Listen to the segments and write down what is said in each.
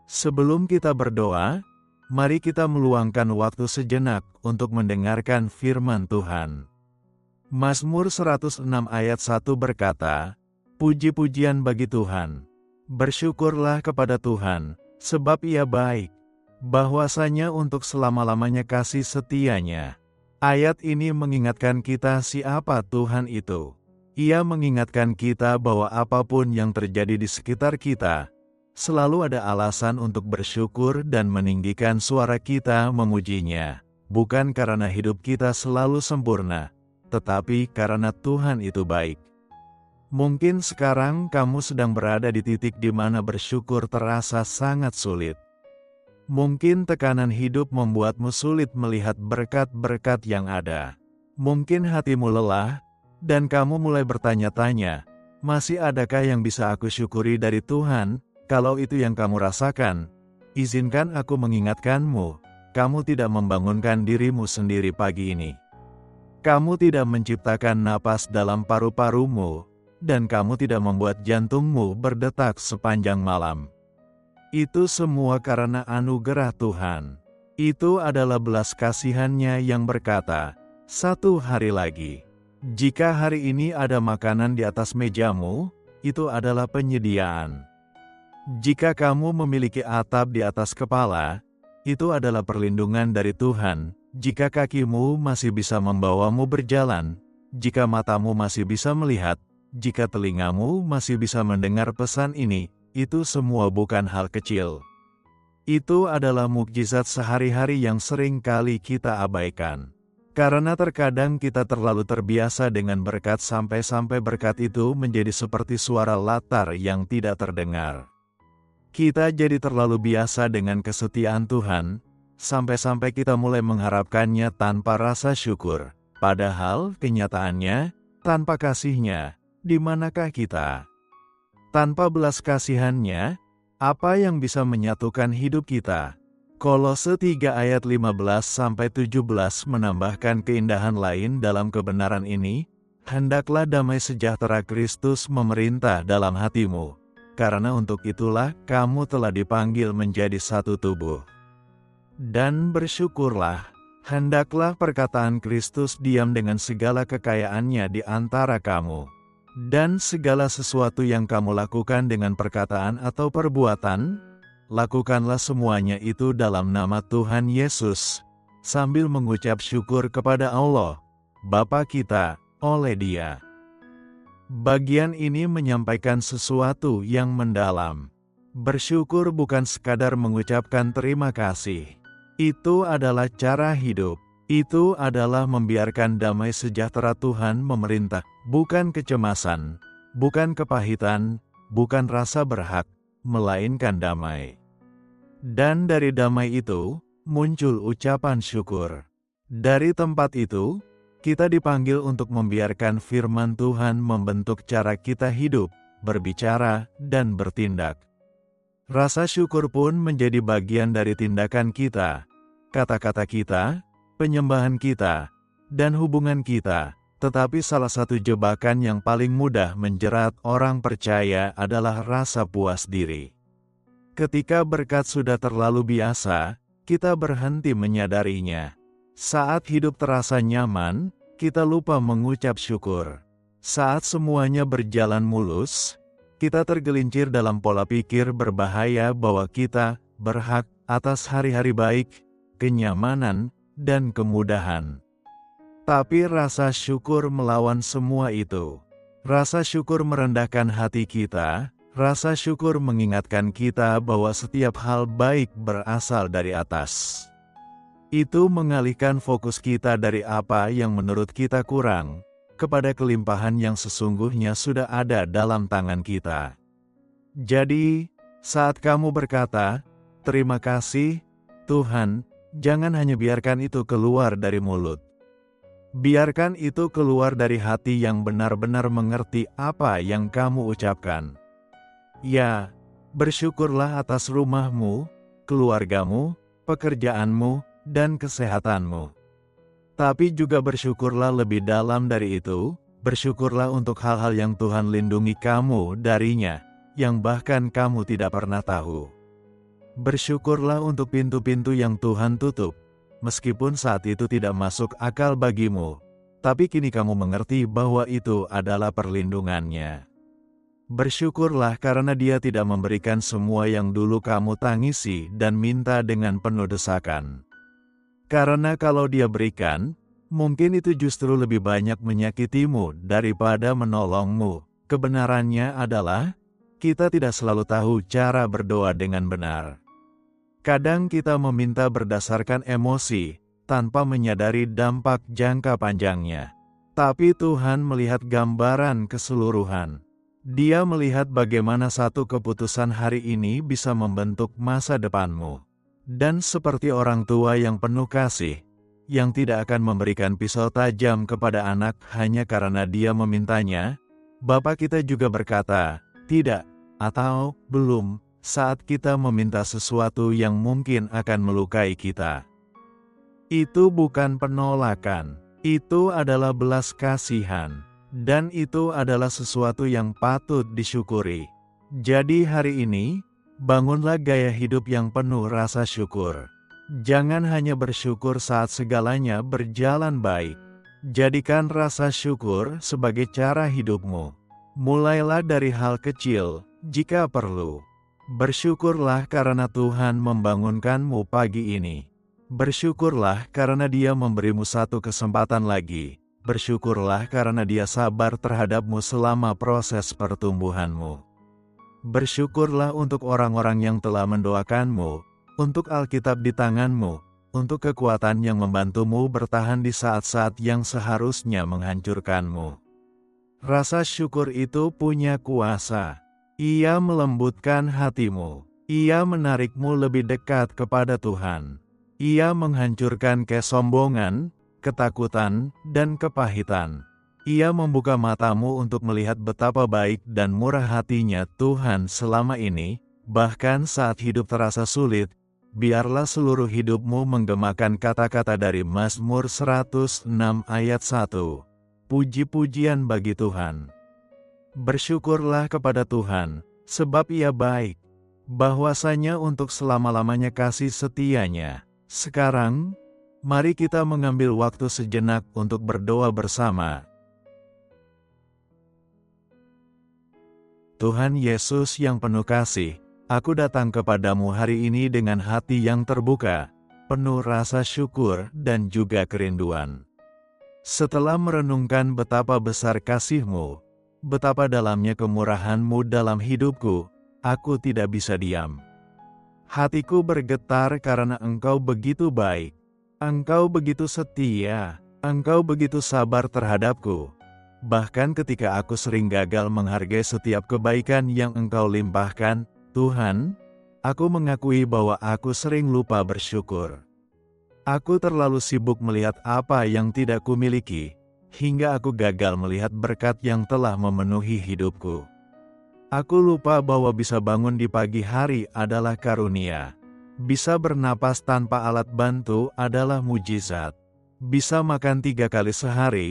Sebelum kita berdoa, mari kita meluangkan waktu sejenak untuk mendengarkan firman Tuhan. Mazmur 106 ayat 1 berkata, "Puji-pujian bagi Tuhan. Bersyukurlah kepada Tuhan, sebab Ia baik, bahwasanya untuk selama-lamanya kasih setianya." Ayat ini mengingatkan kita siapa Tuhan itu. Ia mengingatkan kita bahwa apapun yang terjadi di sekitar kita, selalu ada alasan untuk bersyukur dan meninggikan suara kita memujinya. Bukan karena hidup kita selalu sempurna, tetapi karena Tuhan itu baik. Mungkin sekarang kamu sedang berada di titik di mana bersyukur terasa sangat sulit. Mungkin tekanan hidup membuatmu sulit melihat berkat-berkat yang ada. Mungkin hatimu lelah, dan kamu mulai bertanya-tanya, masih adakah yang bisa aku syukuri dari Tuhan? Kalau itu yang kamu rasakan, izinkan aku mengingatkanmu, kamu tidak membangunkan dirimu sendiri pagi ini. Kamu tidak menciptakan napas dalam paru-parumu, dan kamu tidak membuat jantungmu berdetak sepanjang malam. Itu semua karena anugerah Tuhan. Itu adalah belas kasihan-Nya yang berkata, "Satu hari lagi, jika hari ini ada makanan di atas mejamu, itu adalah penyediaan. Jika kamu memiliki atap di atas kepala, itu adalah perlindungan dari Tuhan. Jika kakimu masih bisa membawamu berjalan, jika matamu masih bisa melihat, jika telingamu masih bisa mendengar pesan ini, itu semua bukan hal kecil. Itu adalah mukjizat sehari-hari yang sering kali kita abaikan. Karena terkadang kita terlalu terbiasa dengan berkat sampai-sampai berkat itu menjadi seperti suara latar yang tidak terdengar. Kita jadi terlalu biasa dengan kesetiaan Tuhan, sampai-sampai kita mulai mengharapkannya tanpa rasa syukur. Padahal kenyataannya, tanpa kasih-Nya, di manakah kita? Tanpa belas kasihan-Nya, apa yang bisa menyatukan hidup kita? Kolose 3 ayat 15-17 menambahkan keindahan lain dalam kebenaran ini, "Hendaklah damai sejahtera Kristus memerintah dalam hatimu. Karena untuk itulah kamu telah dipanggil menjadi satu tubuh. Dan bersyukurlah, hendaklah perkataan Kristus diam dengan segala kekayaannya di antara kamu. Dan segala sesuatu yang kamu lakukan dengan perkataan atau perbuatan, lakukanlah semuanya itu dalam nama Tuhan Yesus, sambil mengucap syukur kepada Allah, Bapa kita, oleh Dia." Bagian ini menyampaikan sesuatu yang mendalam. Bersyukur bukan sekadar mengucapkan terima kasih. Itu adalah cara hidup. Itu adalah membiarkan damai sejahtera Tuhan memerintah, bukan kecemasan, bukan kepahitan, bukan rasa berhak, melainkan damai. Dan dari damai itu, muncul ucapan syukur. Dari tempat itu, kita dipanggil untuk membiarkan firman Tuhan membentuk cara kita hidup, berbicara, dan bertindak. Rasa syukur pun menjadi bagian dari tindakan kita, kata-kata kita, penyembahan kita, dan hubungan kita. Tetapi salah satu jebakan yang paling mudah menjerat orang percaya adalah rasa puas diri. Ketika berkat sudah terlalu biasa, kita berhenti menyadarinya. Saat hidup terasa nyaman, kita lupa mengucap syukur. Saat semuanya berjalan mulus, kita tergelincir dalam pola pikir berbahaya bahwa kita berhak atas hari-hari baik, kenyamanan, dan kemudahan. Tapi rasa syukur melawan semua itu. Rasa syukur merendahkan hati kita, rasa syukur mengingatkan kita bahwa setiap hal baik berasal dari atas. Itu mengalihkan fokus kita dari apa yang menurut kita kurang, kepada kelimpahan yang sesungguhnya sudah ada dalam tangan kita. Jadi, saat kamu berkata, "Terima kasih, Tuhan," jangan hanya biarkan itu keluar dari mulut. Biarkan itu keluar dari hati yang benar-benar mengerti apa yang kamu ucapkan. Ya, bersyukurlah atas rumahmu, keluargamu, pekerjaanmu, dan kesehatanmu. Tapi juga bersyukurlah lebih dalam dari itu, bersyukurlah untuk hal-hal yang Tuhan lindungi kamu darinya, yang bahkan kamu tidak pernah tahu. Bersyukurlah untuk pintu-pintu yang Tuhan tutup, meskipun saat itu tidak masuk akal bagimu, tapi kini kamu mengerti bahwa itu adalah perlindungannya. Bersyukurlah karena Dia tidak memberikan semua yang dulu kamu tangisi dan minta dengan penuh desakan. Karena kalau Dia berikan, mungkin itu justru lebih banyak menyakitimu daripada menolongmu. Kebenarannya adalah, kita tidak selalu tahu cara berdoa dengan benar. Kadang kita meminta berdasarkan emosi, tanpa menyadari dampak jangka panjangnya. Tapi Tuhan melihat gambaran keseluruhan. Dia melihat bagaimana satu keputusan hari ini bisa membentuk masa depanmu. Dan seperti orang tua yang penuh kasih, yang tidak akan memberikan pisau tajam kepada anak hanya karena dia memintanya, Bapa kita juga berkata, tidak, atau belum, saat kita meminta sesuatu yang mungkin akan melukai kita. Itu bukan penolakan, itu adalah belas kasihan, dan itu adalah sesuatu yang patut disyukuri. Jadi hari ini, bangunlah gaya hidup yang penuh rasa syukur. Jangan hanya bersyukur saat segalanya berjalan baik. Jadikan rasa syukur sebagai cara hidupmu. Mulailah dari hal kecil, jika perlu. Bersyukurlah karena Tuhan membangunkanmu pagi ini. Bersyukurlah karena Dia memberimu satu kesempatan lagi. Bersyukurlah karena Dia sabar terhadapmu selama proses pertumbuhanmu. Bersyukurlah untuk orang-orang yang telah mendoakanmu, untuk Alkitab di tanganmu, untuk kekuatan yang membantumu bertahan di saat-saat yang seharusnya menghancurkanmu. Rasa syukur itu punya kuasa. Ia melembutkan hatimu. Ia menarikmu lebih dekat kepada Tuhan. Ia menghancurkan kesombongan, ketakutan, dan kepahitan. Ia membuka matamu untuk melihat betapa baik dan murah hatinya Tuhan selama ini, bahkan saat hidup terasa sulit. Biarlah seluruh hidupmu menggemakan kata-kata dari Mazmur 106 ayat 1. Puji-pujian bagi Tuhan. Bersyukurlah kepada Tuhan, sebab Ia baik, bahwasanya untuk selama-lamanya kasih setianya. Sekarang, mari kita mengambil waktu sejenak untuk berdoa bersama. Tuhan Yesus yang penuh kasih, aku datang kepadamu hari ini dengan hati yang terbuka, penuh rasa syukur dan juga kerinduan. Setelah merenungkan betapa besar kasih-Mu, betapa dalamnya kemurahan-Mu dalam hidupku, aku tidak bisa diam. Hatiku bergetar karena Engkau begitu baik, Engkau begitu setia, Engkau begitu sabar terhadapku. Bahkan ketika aku sering gagal menghargai setiap kebaikan yang Engkau limpahkan, Tuhan, aku mengakui bahwa aku sering lupa bersyukur. Aku terlalu sibuk melihat apa yang tidak kumiliki, hingga aku gagal melihat berkat yang telah memenuhi hidupku. Aku lupa bahwa bisa bangun di pagi hari adalah karunia. Bisa bernapas tanpa alat bantu adalah mujizat. Bisa makan 3 kali sehari,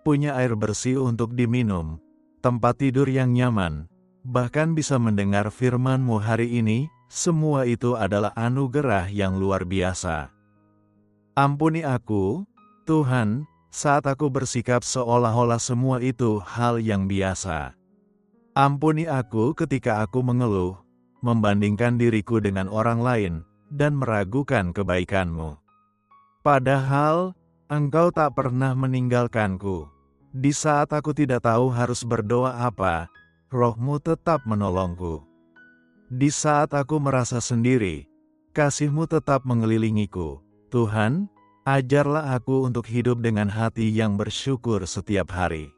punya air bersih untuk diminum, tempat tidur yang nyaman, bahkan bisa mendengar firman-Mu hari ini, semua itu adalah anugerah yang luar biasa. Ampuni aku, Tuhan, saat aku bersikap seolah-olah semua itu hal yang biasa. Ampuni aku ketika aku mengeluh, membandingkan diriku dengan orang lain, dan meragukan kebaikan-Mu. Padahal, Engkau tak pernah meninggalkanku. Di saat aku tidak tahu harus berdoa apa, Roh-Mu tetap menolongku. Di saat aku merasa sendiri, kasih-Mu tetap mengelilingiku. Tuhan, ajarlah aku untuk hidup dengan hati yang bersyukur setiap hari.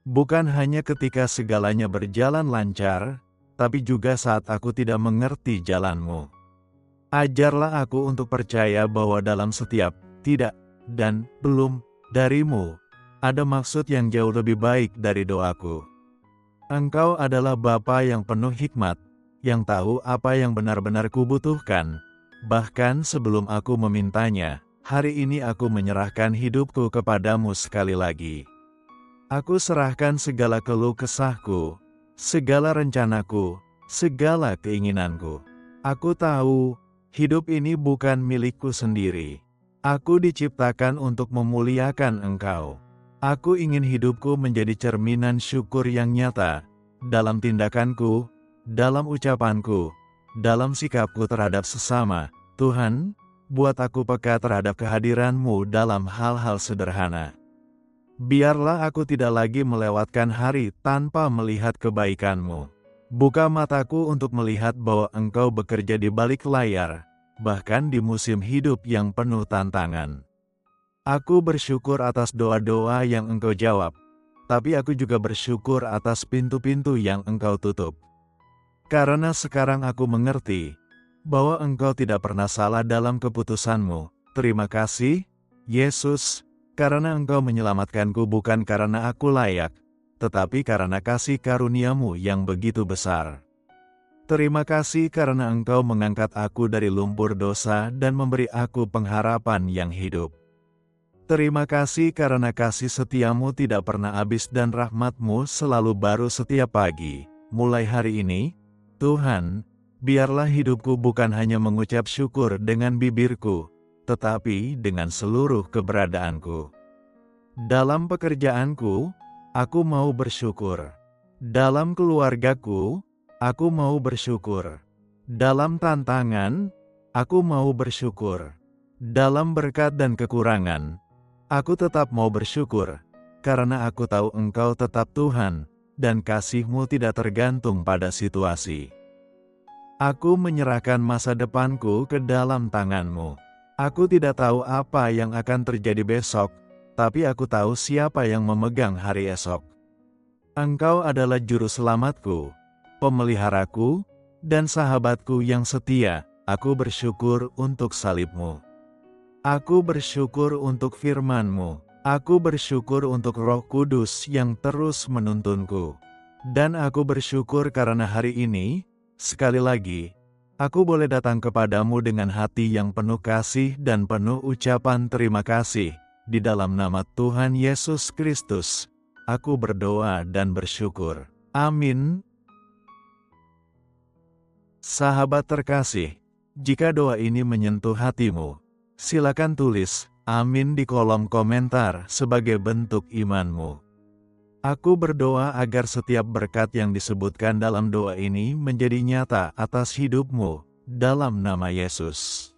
Bukan hanya ketika segalanya berjalan lancar, tapi juga saat aku tidak mengerti jalan-Mu. Ajarlah aku untuk percaya bahwa dalam setiap tidak dan belum dari-Mu, ada maksud yang jauh lebih baik dari doaku. Engkau adalah Bapa yang penuh hikmat, yang tahu apa yang benar-benar kubutuhkan. Bahkan sebelum aku memintanya, hari ini aku menyerahkan hidupku kepadamu sekali lagi. Aku serahkan segala keluh kesahku, segala rencanaku, segala keinginanku. Aku tahu, hidup ini bukan milikku sendiri. Aku diciptakan untuk memuliakan Engkau. Aku ingin hidupku menjadi cerminan syukur yang nyata, dalam tindakanku, dalam ucapanku, dalam sikapku terhadap sesama. Tuhan, buat aku peka terhadap kehadiran-Mu dalam hal-hal sederhana. Biarlah aku tidak lagi melewatkan hari tanpa melihat kebaikan-Mu. Buka mataku untuk melihat bahwa Engkau bekerja di balik layar, bahkan di musim hidup yang penuh tantangan. Aku bersyukur atas doa-doa yang Engkau jawab, tapi aku juga bersyukur atas pintu-pintu yang Engkau tutup. Karena sekarang aku mengerti bahwa Engkau tidak pernah salah dalam keputusan-Mu. Terima kasih, Yesus, karena Engkau menyelamatkanku bukan karena aku layak, tetapi karena kasih karunia-Mu yang begitu besar. Terima kasih karena Engkau mengangkat aku dari lumpur dosa dan memberi aku pengharapan yang hidup. Terima kasih karena kasih setia-Mu tidak pernah habis dan rahmat-Mu selalu baru setiap pagi. Mulai hari ini, Tuhan, biarlah hidupku bukan hanya mengucap syukur dengan bibirku, tetapi dengan seluruh keberadaanku. Dalam pekerjaanku, aku mau bersyukur. Dalam keluargaku, aku mau bersyukur. Dalam tantangan, aku mau bersyukur. Dalam berkat dan kekurangan, aku tetap mau bersyukur, karena aku tahu Engkau tetap Tuhan, dan kasih-Mu tidak tergantung pada situasi. Aku menyerahkan masa depanku ke dalam tangan-Mu. Aku tidak tahu apa yang akan terjadi besok, tapi aku tahu siapa yang memegang hari esok. Engkau adalah juru selamatku, pemeliharaku, dan sahabatku yang setia. Aku bersyukur untuk salib-Mu. Aku bersyukur untuk firman-Mu. Aku bersyukur untuk Roh Kudus yang terus menuntunku. Dan aku bersyukur karena hari ini, sekali lagi, aku boleh datang kepadamu dengan hati yang penuh kasih dan penuh ucapan terima kasih. Di dalam nama Tuhan Yesus Kristus, aku berdoa dan bersyukur. Amin. Sahabat terkasih, jika doa ini menyentuh hatimu, silakan tulis amin di kolom komentar sebagai bentuk imanmu. Aku berdoa agar setiap berkat yang disebutkan dalam doa ini menjadi nyata atas hidupmu, dalam nama Yesus.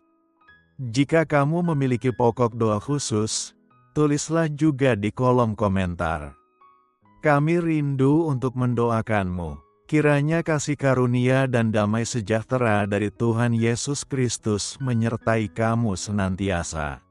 Jika kamu memiliki pokok doa khusus, tulislah juga di kolom komentar. Kami rindu untuk mendoakanmu. Kiranya kasih karunia dan damai sejahtera dari Tuhan Yesus Kristus menyertai kamu senantiasa.